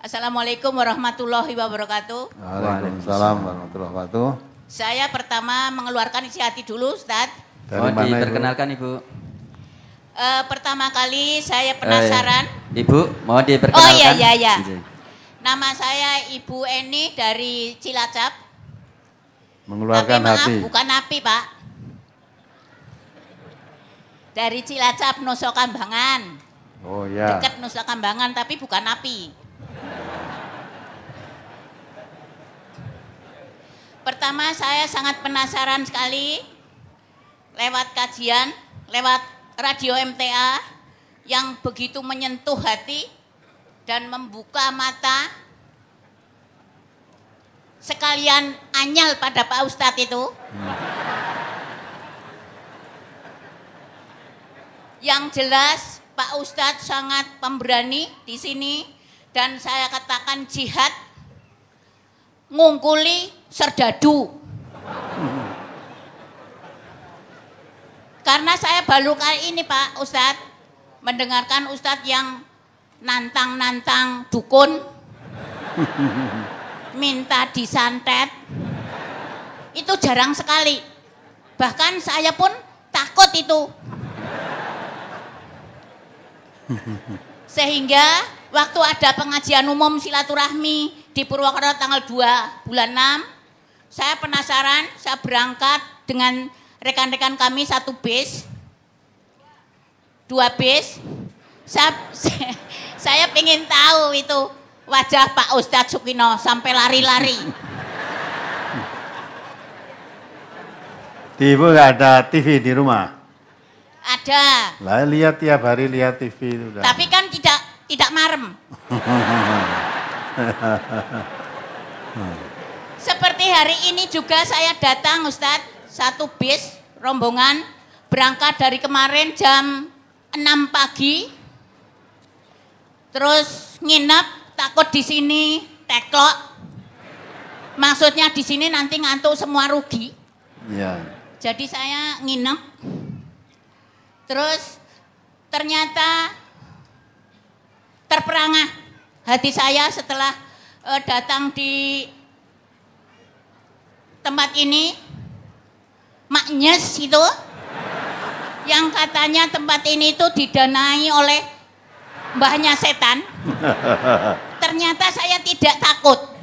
Assalamualaikum warahmatullahi wabarakatuh. Waalaikumsalam warahmatullahi wabarakatuh. Saya pertama mengeluarkan isi hati dulu, Ustaz. Dari mana, diperkenalkan Ibu? Pertama kali saya penasaran. Ibu, mau diperkenalkan? Oh iya. Nama saya Ibu Eni dari Cilacap. Mengeluarkan tapi maaf, hati. bukan api, Pak. Dari Cilacap, Nusa Kambangan. Oh ya. Dekat Nusa Kambangan, tapi bukan api. Pertama saya sangat penasaran sekali lewat kajian, lewat radio MTA yang begitu menyentuh hati dan membuka mata, sekalian anyal pada Pak Ustadz itu. Yang jelas Pak Ustadz sangat pemberani di sini dan saya katakan jihad ngungkuli serdadu. Karena saya baru kali ini Pak Ustadz mendengarkan Ustadz yang nantang-nantang dukun, minta disantet, itu jarang sekali. Bahkan saya pun takut itu. Sehingga waktu ada pengajian umum silaturahmi di Purwokerto tanggal 2 bulan 6, saya penasaran, saya berangkat dengan rekan-rekan kami 1 bis, 2 bis. Saya pengen tahu itu wajah Pak Ustadz Sukino sampai lari-lari. Ibu nggak ada TV di rumah? Ada. Lah lihat tiap hari lihat TV itu. Tapi kan tidak marem. Seperti hari ini juga saya datang Ustadz, 1 bis rombongan berangkat dari kemarin jam 6 pagi. Terus nginep takut di sini teklok. Maksudnya di sini nanti ngantuk semua rugi. Iya. Jadi saya nginep. Terus ternyata terperangah hati saya setelah datang di tempat ini. Maknyes itu yang katanya tempat ini itu didanai oleh mbahnya setan. Ternyata saya tidak takut.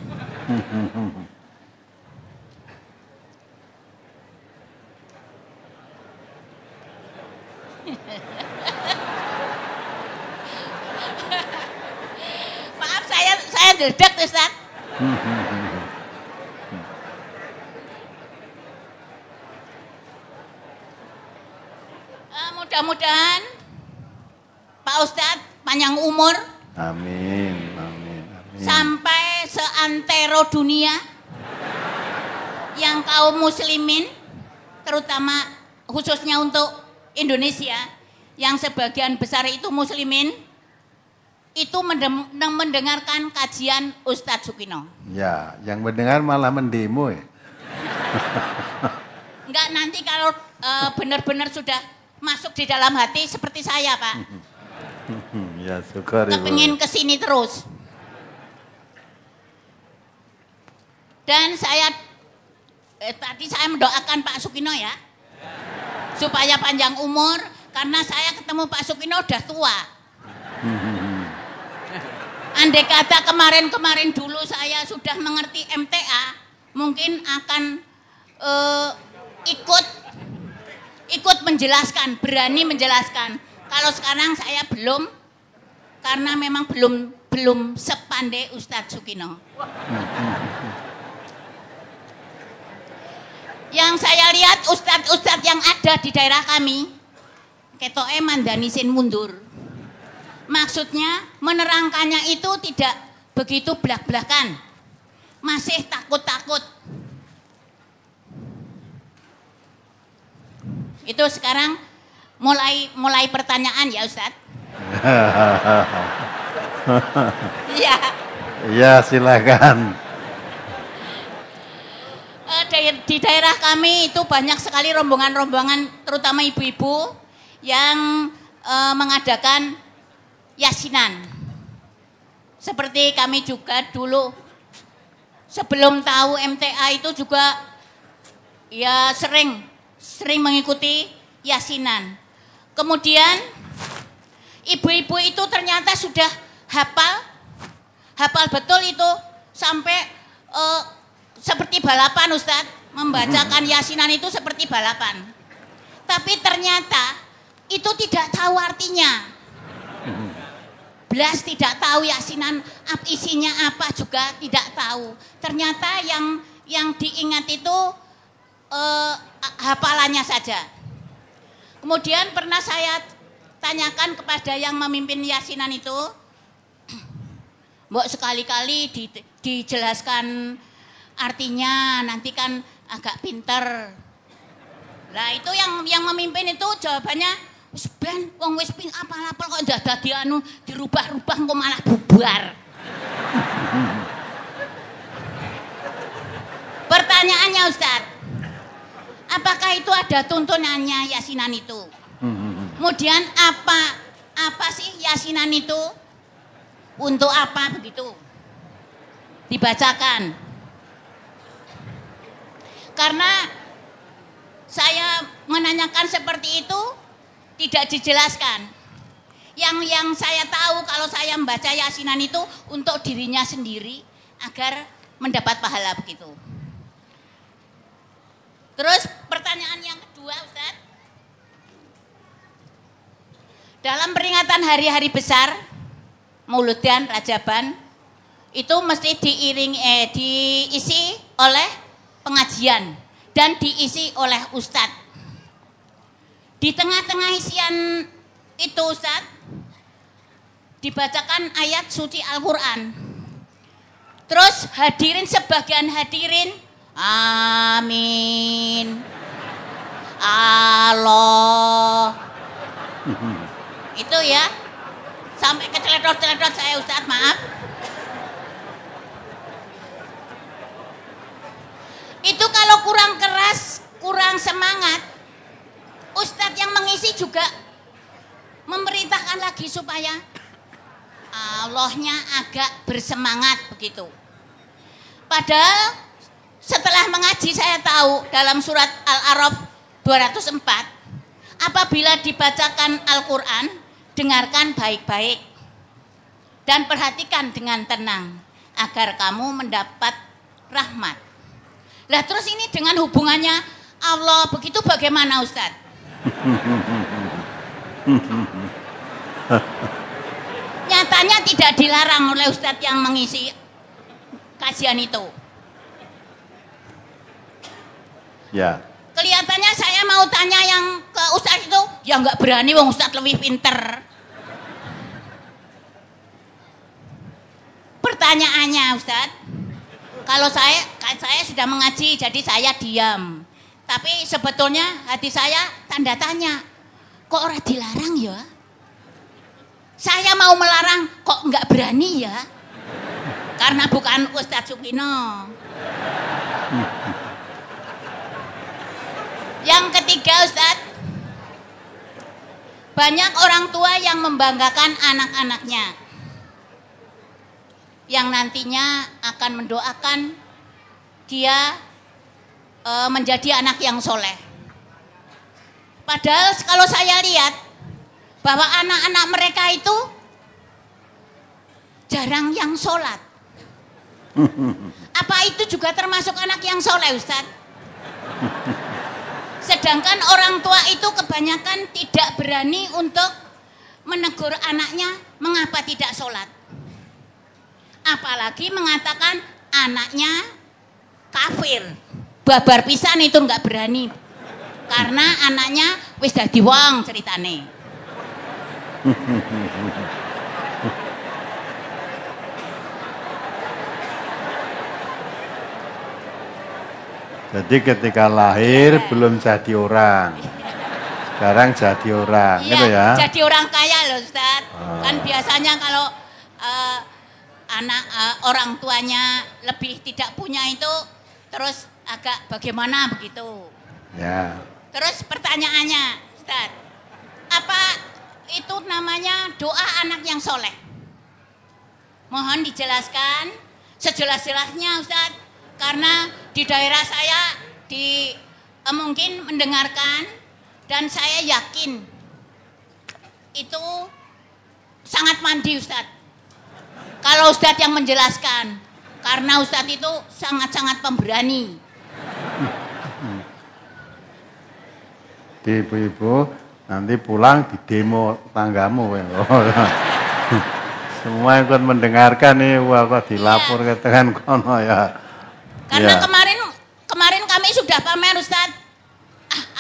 Maaf saya dedek Ustaz. Mudah-mudahan Pak Ustadz panjang umur. Amin. Sampai seantero dunia yang kaum muslimin, terutama khususnya untuk Indonesia yang sebagian besar itu muslimin, itu mendengarkan kajian Ustadz Sukino. Ya, yang mendengar malah mendemo ya. Enggak, nanti kalau benar-benar sudah masuk di dalam hati seperti saya Pak. Ya syukur. Kepingin kesini terus. Dan saya tadi saya mendoakan Pak Sukino ya, supaya panjang umur, karena saya ketemu Pak Sukino udah tua. Andai kata kemarin dulu saya sudah mengerti MTA, mungkin akan ikut menjelaskan, berani menjelaskan. Kalau sekarang saya belum, karena memang belum sepandai Ustadz Sukino. Yang saya lihat ustadz-ustadz yang ada di daerah kami, ketoke mandanisin mundur. Maksudnya menerangkannya itu tidak begitu belak-belakan, masih takut-takut. Itu sekarang mulai pertanyaan ya Ustadz. Iya. Iya silakan. Di daerah kami itu banyak sekali rombongan-rombongan, terutama ibu-ibu yang mengadakan yasinan. seperti kami juga dulu sebelum tahu MTA itu juga ya sering mengikuti yasinan. Kemudian ibu-ibu itu ternyata sudah hafal betul itu sampai seperti balapan Ustadz, membacakan yasinan itu seperti balapan. Tapi ternyata itu tidak tahu artinya. Belas tidak tahu yasinan isinya apa juga tidak tahu. Ternyata yang diingat itu hafalannya saja. Kemudian pernah saya tanyakan kepada yang memimpin yasinan itu, Mbok sekali-kali dijelaskan artinya, nanti kan agak pinter. Lah itu yang memimpin itu jawabannya, wis ben wong wis apal-apal kok dadi anu dirubah-rubah kok malah bubar. Pertanyaannya Ustadz, apakah itu ada tuntunannya yasinan itu? Kemudian apa sih yasinan itu? Untuk apa begitu? Dibacakan. Karena saya menanyakan seperti itu tidak dijelaskan. Yang saya tahu kalau saya membaca yasinan itu untuk dirinya sendiri agar mendapat pahala begitu. Terus pertanyaan yang kedua Ustaz. Dalam peringatan hari-hari besar Mauludan, Rajaban itu mesti diisi oleh pengajian dan diisi oleh ustadz. Di tengah-tengah isian itu Ustaz dibacakan ayat suci Al-Quran. Terus sebagian hadirin amin Allah itu ya sampai keceletot-celetot saya Ustaz, maaf. Itu kalau kurang keras, kurang semangat, Ustadz yang mengisi juga memerintahkan lagi supaya Allahnya agak bersemangat begitu. Padahal setelah mengaji saya tahu dalam surat Al-A'raf 204, apabila dibacakan Al-Quran, dengarkan baik-baik dan perhatikan dengan tenang agar kamu mendapat rahmat. Lah terus ini dengan hubungannya Allah begitu bagaimana Ustadz? Nyatanya tidak dilarang oleh Ustadz yang mengisi kajian itu. Ya. Kelihatannya saya mau tanya yang ke Ustadz itu, ya nggak berani wong Ustadz lebih pinter. Pertanyaannya Ustadz, kalau saya sudah mengaji jadi saya diam. Tapi sebetulnya hati saya tanda tanya, kok orang dilarang ya? Saya mau melarang kok nggak berani ya? Karena bukan Ustadz Sukino. Yang ketiga Ustadz, banyak orang tua yang membanggakan anak-anaknya yang nantinya akan mendoakan dia menjadi anak yang soleh. Padahal kalau saya lihat bahwa anak-anak mereka itu jarang yang sholat. Apa itu juga termasuk anak yang soleh Ustadz? Sedangkan orang tua itu kebanyakan tidak berani untuk menegur anaknya mengapa tidak sholat. Apalagi mengatakan anaknya kafir. Babar pisan itu nggak berani. Karena anaknya wis dadi wong ceritane. Jadi ketika lahir belum jadi orang, sekarang jadi orang, iya, gitu ya? Jadi orang kaya loh Ustaz. Kan biasanya kalau orang tuanya lebih tidak punya itu, terus agak bagaimana begitu. Ya. Terus pertanyaannya Ustaz, apa itu namanya doa anak yang soleh? Mohon dijelaskan sejelas-jelasnya Ustadz. Karena di daerah saya mungkin mendengarkan dan saya yakin itu sangat mandi Ustadz. Kalau Ustadz yang menjelaskan, karena Ustadz itu sangat-sangat pemberani. Ibu-ibu nanti pulang di demo tanggamu. Semua ikut mendengarkan nih, wah kok dilapor ke tekan kono ya. Karena ya. kemarin kami sudah pamer Ustadz.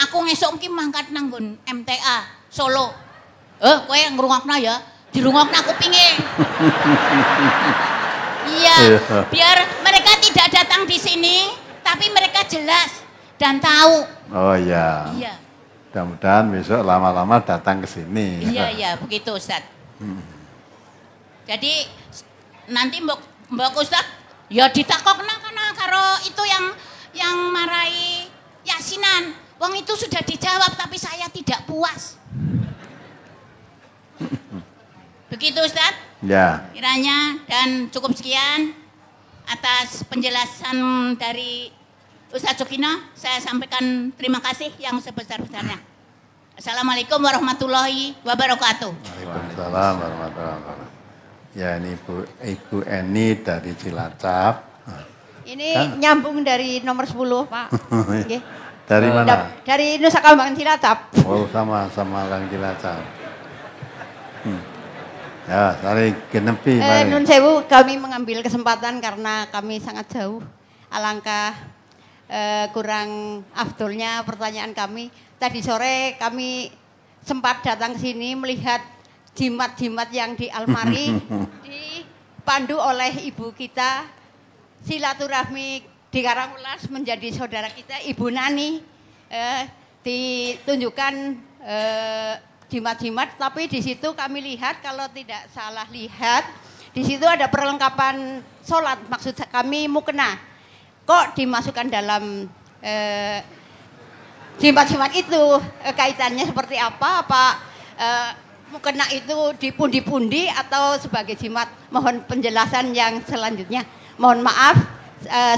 Aku ngesuk ki mangkat nang nggon MTA Solo. Kowe yang ngrungokno ya, dirungokno kupinge. Iya, biar mereka tidak datang di sini, tapi mereka jelas dan tahu. Oh iya. Iya. Mudah-mudahan besok lama-lama datang ke sini. Iya, begitu Ustadz. Jadi nanti mbok Ustadz ya ditakokna kana karo itu yang marai yasinan. Wong itu sudah dijawab tapi saya tidak puas. Begitu Ustadz? Ya. Kiranya dan cukup sekian atas penjelasan dari Ustadz Sukino. Saya sampaikan terima kasih yang sebesar-besarnya. Assalamualaikum warahmatullahi wabarakatuh. Waalaikumsalam warahmatullahi wabarakatuh. Ya ini Ibu Eni dari Cilacap. Ini nyambung dari nomor 10 Pak. Okay. Dari mana? Dari Nusa Kambangan Cilacap. Oh sama Kang Cilacap. Ya, sari genepi. Nun sewu, kami mengambil kesempatan karena kami sangat jauh. Alangkah kurang afdolnya pertanyaan kami. Tadi sore kami sempat datang ke sini melihat jimat-jimat yang di almari dipandu oleh ibu kita. Silaturahmi di Karangulas menjadi saudara kita, Ibu Nani. Ditunjukkan jimat-jimat, tapi di situ kami lihat kalau tidak salah lihat, di situ ada perlengkapan sholat, maksud kami mukena. Kok dimasukkan dalam jimat-jimat itu kaitannya seperti apa? Apa mukena itu dipundi-pundi atau sebagai jimat? Mohon penjelasan yang selanjutnya. Mohon maaf,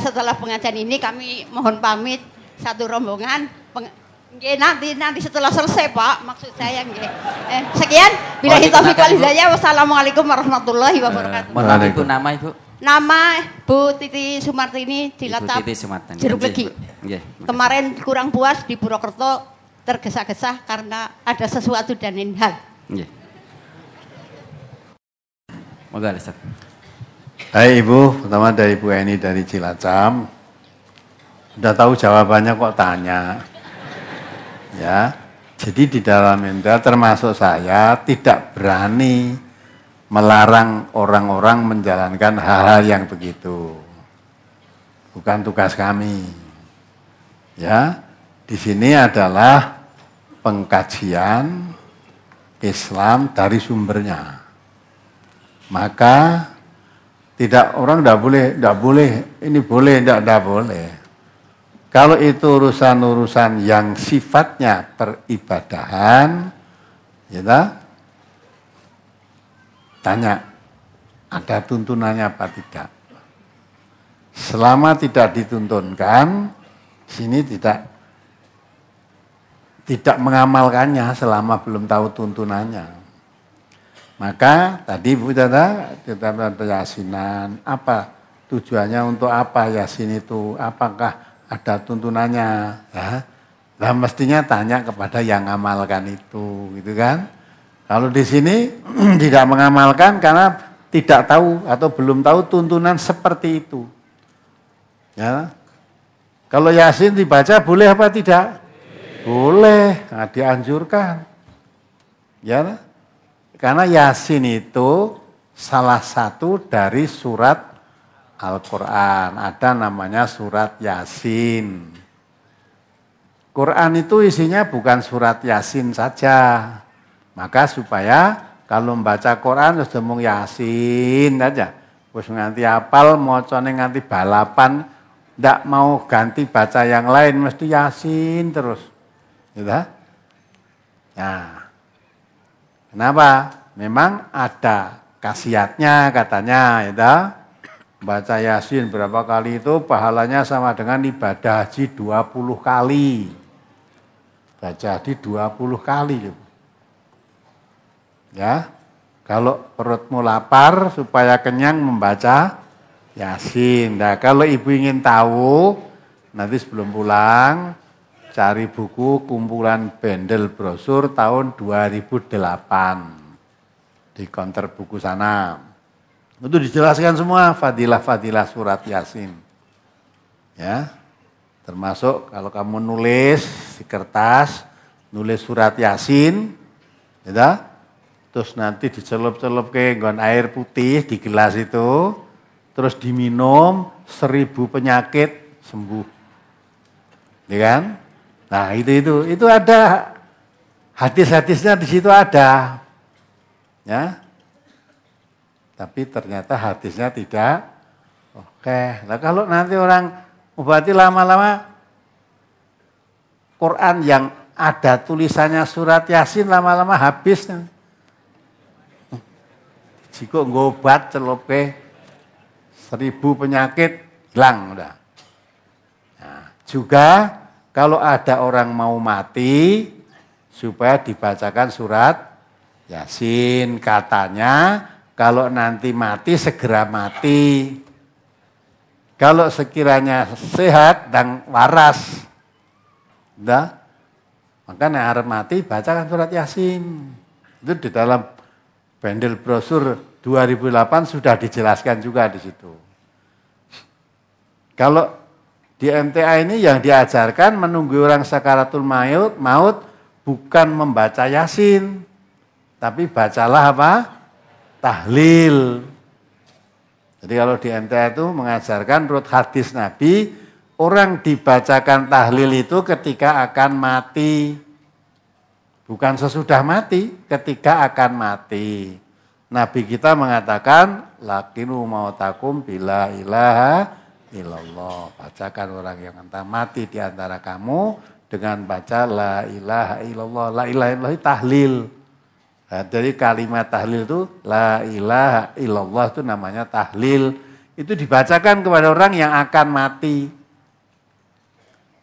setelah pengajian ini kami mohon pamit satu rombongan. Nanti setelah selesai Pak, maksud saya sekian. Bila taufiq wal hidayah. Wassalamualaikum warahmatullahi wabarakatuh. Mohon Ibu, nama Ibu? Nama Bu Titi Sumartini Cilacap, Ibu Titi Sumartini. Jeruk Legi. Kemarin kurang puas di Purwokerto, tergesa-gesa karena ada sesuatu dan lain hal. Moga Ustaz. Hai Ibu, pertama dari Ibu Eni dari Cilacap. Udah tahu jawabannya kok tanya. Ya, jadi di dalam MTA termasuk saya tidak berani melarang orang-orang menjalankan hal-hal yang begitu. Bukan tugas kami. Ya, di sini adalah pengkajian Islam dari sumbernya. Maka orang tidak boleh, ini boleh, tidak boleh. Kalau itu urusan-urusan yang sifatnya peribadahan, ya, tanya, ada tuntunannya apa tidak? Selama tidak dituntunkan, sini tidak mengamalkannya selama belum tahu tuntunannya. Maka tadi Bu Tata, yasinan, apa tujuannya untuk apa yasin itu? Apakah ada tuntunannya? Nah, mestinya tanya kepada yang mengamalkan itu, gitu kan? Kalau di sini tidak mengamalkan karena tidak tahu atau belum tahu tuntunan seperti itu. Ya. Kalau yasin dibaca boleh apa tidak? Boleh, nah, dianjurkan. Ya. Karena yasin itu salah satu dari surat Al-Quran, ada namanya surat Yasin. Quran itu isinya bukan surat Yasin saja. Maka supaya kalau membaca Quran terus ngomong Yasin aja. Terus nganti apal, mocone nganti balapan, ndak mau ganti baca yang lain, mesti Yasin terus. Gitu. Nah, kenapa? Memang ada khasiatnya katanya, ya. Baca Yasin berapa kali itu pahalanya sama dengan ibadah haji 20 kali. Baca haji 20 kali. Ya, kalau perutmu lapar supaya kenyang membaca Yasin. Nah, kalau ibu ingin tahu, nanti sebelum pulang cari buku kumpulan bendel brosur tahun 2008 di counter buku sana. Itu dijelaskan semua fadilah-fadilah surat Yasin. Ya. Termasuk kalau kamu nulis di kertas, nulis surat Yasin, ya. Terus nanti dicelup-celup ke nggon air putih di gelas itu, terus diminum 1000 penyakit sembuh. Ya kan? Nah, itu ada hadis-hadisnya di situ ada. Ya. Tapi ternyata hadisnya tidak oke. Nah, kalau nanti orang berarti lama-lama Quran yang ada tulisannya surat Yasin lama-lama habis. Jika ngobat celope 1000 penyakit hilang udah. Nah, juga kalau ada orang mau mati supaya dibacakan surat Yasin, katanya kalau nanti mati segera mati. Kalau sekiranya sehat dan waras, udah, makanya harap mati bacakan surat Yasin. Itu di dalam bendel brosur 2008 sudah dijelaskan juga di situ. Kalau di MTA ini yang diajarkan menunggu orang sakaratul maut bukan membaca Yasin, tapi bacalah apa? Tahlil. Jadi kalau di MTA itu mengajarkan menurut hadis Nabi, orang dibacakan tahlil itu ketika akan mati. Bukan sesudah mati, ketika akan mati. Nabi kita mengatakan, lakinu mautakum bila ilaha illallah. Bacakan orang yang entah mati di antara kamu dengan baca la ilaha illallah. La ilaha illallah tahlil. Nah, dari kalimat tahlil itu la ilaha illallah itu namanya tahlil. Itu dibacakan kepada orang yang akan mati.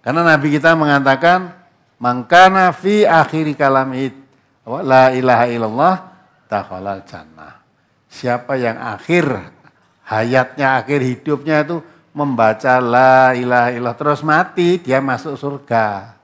Karena Nabi kita mengatakan mangkana fi akhiri kalamid la ilaha illallah dakhalal jannah. Siapa yang akhir hayatnya, akhir hidupnya itu membaca la ilaha illallah terus mati, dia masuk surga.